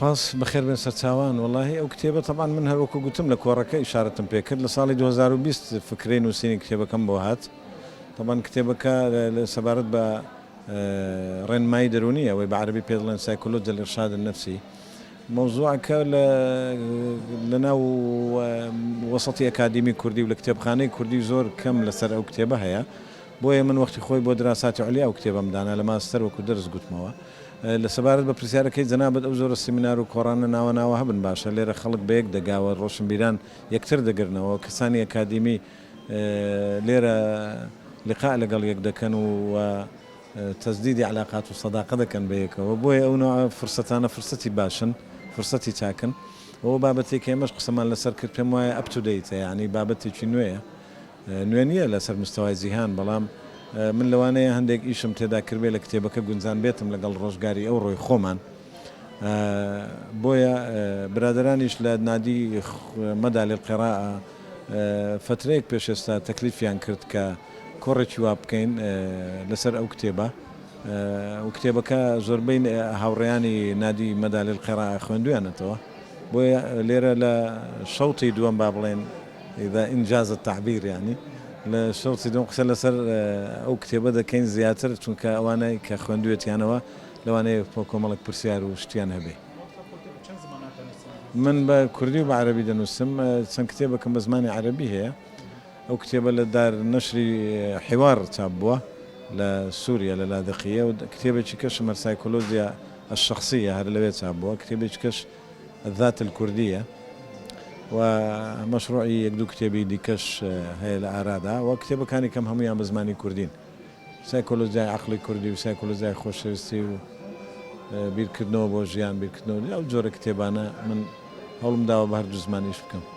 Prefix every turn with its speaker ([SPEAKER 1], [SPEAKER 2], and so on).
[SPEAKER 1] پاس بەخێر بێن سەرچاوان وڵی ئەو کتێبە طبعاان من هەروەکو گوتم لە کۆڕەکە ئیشارەتم پێکرد لە ساڵی 2020 فکرێ نووسینی کتێبەکەم بۆ هات طبعاان کتێبەکە لە سەبارەت بە ڕێنمایی دەرونی ئەوەی بە عەربی پێ دەڵێن سایکۆلۆجیا الإرشاد النفسي مۆزوعەکە لە ناو وەسەڵی ئەکادیمی کوردی و لە کتێبخانەی کوردی زۆر کەم لەسەر ئەو کتێبە هەیە بۆیە من وەختی خۆی بۆ دراساتی عولیا ئەو کتێبەمدانا لە ماستەر وەکو دەرس گوتمەوە لە سەبارەت بە پرسیارەکەی جەنابەت ئەو زۆرە سیمینار و کۆڕانە ناوە هەبن باشە لێرە خەڵک بەیەک دەگاوە ڕۆشنبیران یەکتر دەگرنەوە کەسانی ئەکادیمی لێرە لقاء لەگەڵ یەک دەکەن و تەزدیدی علاقات و سەداقە دەکەن بەیەکەوە بۆیە ئەو فرسەتانە فرسەتی باشن فرسەتی چاکن ئەوە بابەتێکی ئێمەش قسەمان لەسەر کرد پێم وایە ئەپ تو دیت یعنی بابەتێکی نوێیە نوێ نییە لەسەر مستەوای جیهان بەڵام من لەوانەیە هەندێک ئیشم تێدا کردبێ لە کتێبەکە گونجان بێتم لەگەڵ ڕۆژگاری ئەو ڕۆی خۆمان بۆیە برادرانیش لە نادی مەدالی القیراءە فترەیەک پێش ئێستا تەکلیفیان کرد کە کۆڕێکی وا بکەین لەسەر ئەو کتێبە و کتێبەکە زۆربەی هاوڕێیانی نادی مەدالی القیراءە خوێندویانەتەوە بۆیە لێرە لە شەوتی دووەم با بڵێن إذا إنجاز التعبير يعني لشرطي دوم قسە لەسەر ئەو کتێبە دەکەین زیاتر چونکە ئەوانەی کە خوێندوێتیانەوە لەوانەیە کۆمەڵک پرسیار و شتیان هەبێ من بە کوردی و بە عەربی دەنووسم چەند کتێبەکەم بە زمانی عەربی هەیە ئەو کتێبە لە دار نەشری حوار چاپ بووە لە سووریا لە لاذقیە و کتێبێکی کەشمە سایکۆلۆجیا الشخصية هەر لەوێ چاپ بووە کتێبێکی کەش الذات الكردية ومشروعي يكدو كتابي ديكش هي الأرادا وكتابكاني كم هم يام بزماني كردين سايكولوجيا عقلي كردي وسايكولوجيا خوشويستي بيركدنو بوجيان بيركدنو أو جور كتابانا من هولم داوا بهر جزمانيش بكم